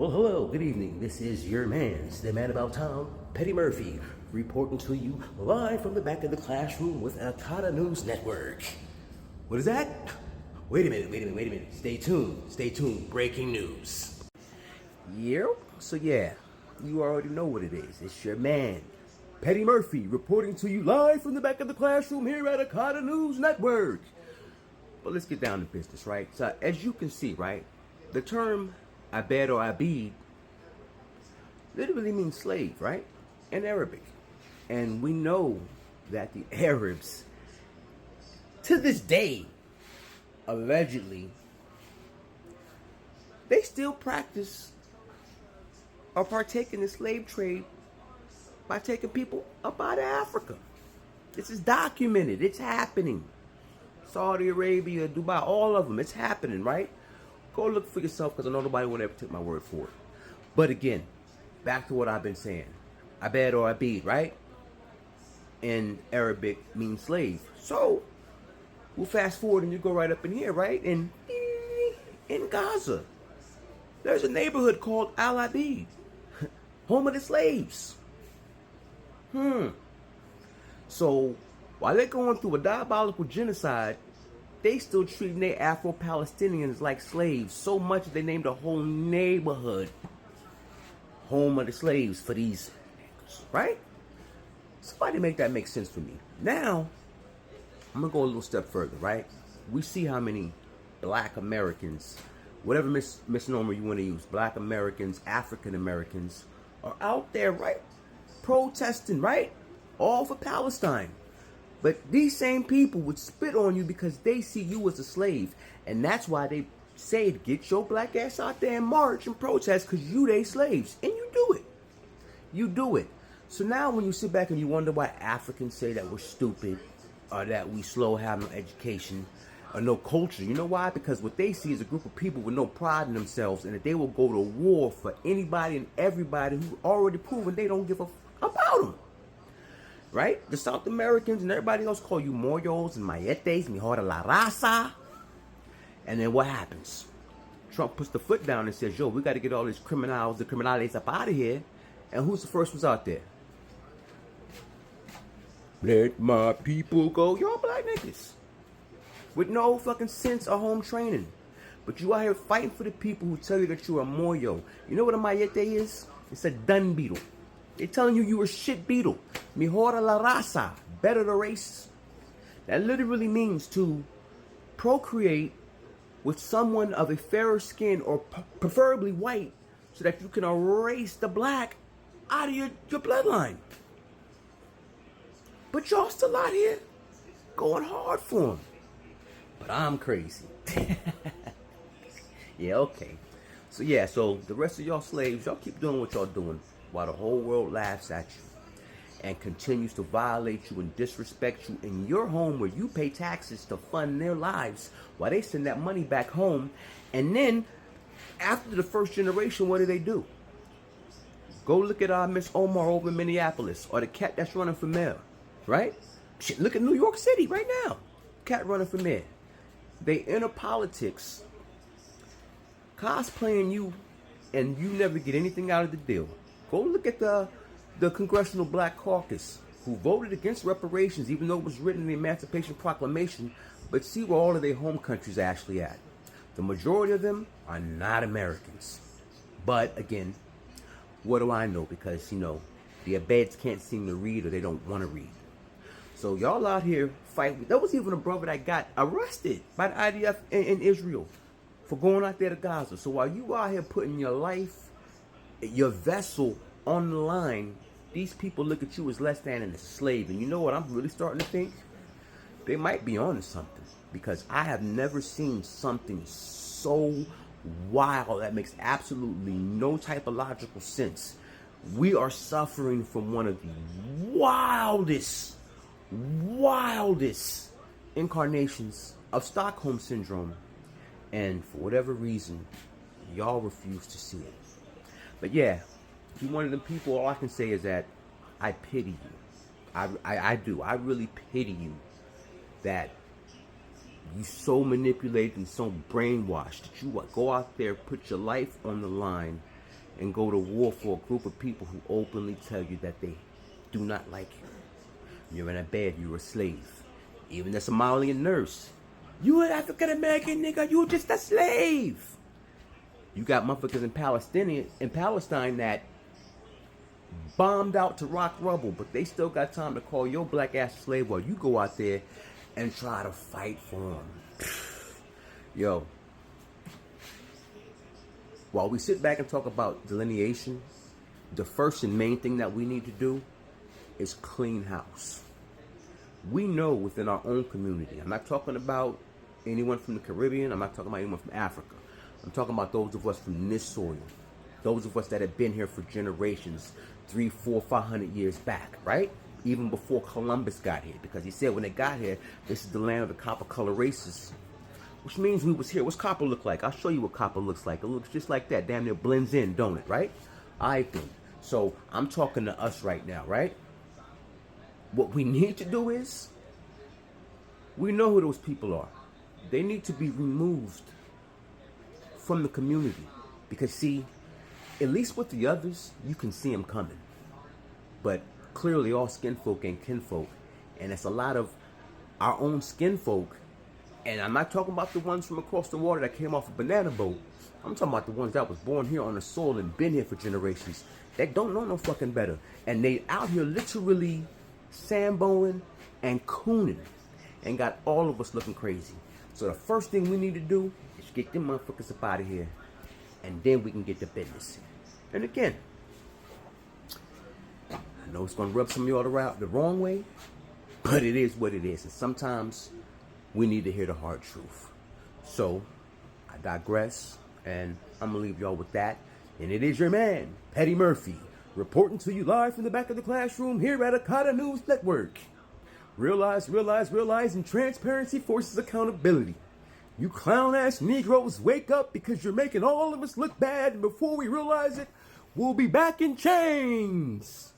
Well, hello, good evening. This is your man's, the man about town, Petty Murphy, reporting to you live from the back of the classroom with Akata News Network. What is that? Wait a minute. Stay tuned. Breaking news. Yeah, so you already know what it is. It's your man, Petty Murphy, reporting to you live from the back of the classroom here at Akata News Network. But let's get down to business, right? So as you can see, right, the term abeed or abeed literally means slave, right? In Arabic. And we know that the Arabs, to this day, allegedly, they still practice or partake in the slave trade by taking people up out of Africa. This is documented. It's happening. Saudi Arabia, Dubai, all of them. It's happening, right? Go look for yourself, because I know nobody will ever take my word for it. But again, back to what I've been saying. Abeed or abeed, right? In Arabic means slave. So, we'll fast forward and you go right up in here, right? In Gaza, there's a neighborhood called Al Abeed, home of the slaves. So, while they're going through a diabolical genocide, they still treating their Afro-Palestinians like slaves so much that they named a whole neighborhood home of the slaves for these niggas, right? Somebody make that make sense for me. Now, I'm gonna go a little step further, right? We see how many black Americans, whatever misnomer you want to use, black Americans, African Americans, are out there, right? Protesting, right? All for Palestine. But these same people would spit on you because they see you as a slave. And that's why they say, get your black ass out there and march and protest, because you they slaves. And you do it. You do it. So now when you sit back and you wonder why Africans say that we're stupid, or that we slow, have no education, or no culture, you know why? Because what they see is a group of people with no pride in themselves, and that they will go to war for anybody and everybody who already proven they don't give a about them. Right? The South Americans and everybody else call you moyos and mayetes, mejor la raza. And then what happens? Trump puts the foot down and says, yo, we got to get all these criminales up out of here. And who's the first ones out there? Let my people go. Y'all black niggas. With no fucking sense or home training. But you out here fighting for the people who tell you that you're a moyo. You know what a mayete is? It's a dung beetle. They're telling you you're a shit beetle. Mejor la raza. Better the race. That literally means to procreate with someone of a fairer skin, or preferably white, so that you can erase the black out of your bloodline. But y'all still out here going hard for them. But I'm crazy. Yeah, okay. So the rest of y'all slaves, y'all keep doing what y'all doing while the whole world laughs at you and continues to violate you and disrespect you in your home, where you pay taxes to fund their lives, while they send that money back home. And then after the first generation, what do? Go look at Miss Omar over in Minneapolis, or the cat that's running for mayor, right? Shit, look at New York City right now. Cat running for mayor. They enter politics cosplaying you, and you never get anything out of the deal. Go look at the Congressional Black Caucus, who voted against reparations, even though it was written in the Emancipation Proclamation, but see where all of their home countries are actually at. The majority of them are not Americans. But again, what do I know? Because, the abeeds can't seem to read, or they don't want to read. So y'all out here fighting. There was even a brother that got arrested by the IDF in Israel for going out there to Gaza. So while you out here putting your life, your vessel on the line, these people look at you as less than a slave. And you know what I'm really starting to think? They might be on to something. Because I have never seen something so wild that makes absolutely no type of logical sense. We are suffering from one of the wildest incarnations of Stockholm Syndrome. And for whatever reason, y'all refuse to see it. But yeah, if you're one of them people, all I can say is that I pity you. I do. I really pity you that you so manipulated and so brainwashed that you go out there, put your life on the line, and go to war for a group of people who openly tell you that they do not like you. You're in a bed, you're a slave. Even the Somalian nurse, you an African American nigga, you just a slave. You got motherfuckers in Palestine that bombed out to rock rubble, but they still got time to call your black ass a slave while you go out there and try to fight for them. Yo, while we sit back and talk about delineation, the first and main thing that we need to do is clean house. We know within our own community, I'm not talking about anyone from the Caribbean, I'm not talking about anyone from Africa. I'm talking about those of us from this soil. Those of us that have been here for generations, 300, 400, 500 years back, right? Even before Columbus got here. Because he said when they got here, this is the land of the copper color races. Which means we was here. What's copper look like? I'll show you what copper looks like. It looks just like that. Damn near blends in, don't it, right? I think. So I'm talking to us right now, right? What we need to do is, we know who those people are. They need to be removed from the community. Because see, at least with the others, you can see them coming. But clearly all skin folk ain't kinfolk. And it's a lot of our own skin folk. And I'm not talking about the ones from across the water that came off a banana boat. I'm talking about the ones that was born here on the soil and been here for generations. That don't know no fucking better. And they out here literally samboing and cooning. And got all of us looking crazy. So the first thing we need to do is get them motherfuckers up out of here. And then we can get to business. And again, I know it's going to rub some of y'all the wrong way, but it is what it is. And sometimes we need to hear the hard truth. So, I digress, and I'm going to leave y'all with that. And it is your man, Petty Murphy, reporting to you live from the back of the classroom here at Akata News Network. Realize, and transparency forces accountability. You clown-ass Negroes, wake up because you're making all of us look bad, and before we realize it, we'll be back in chains.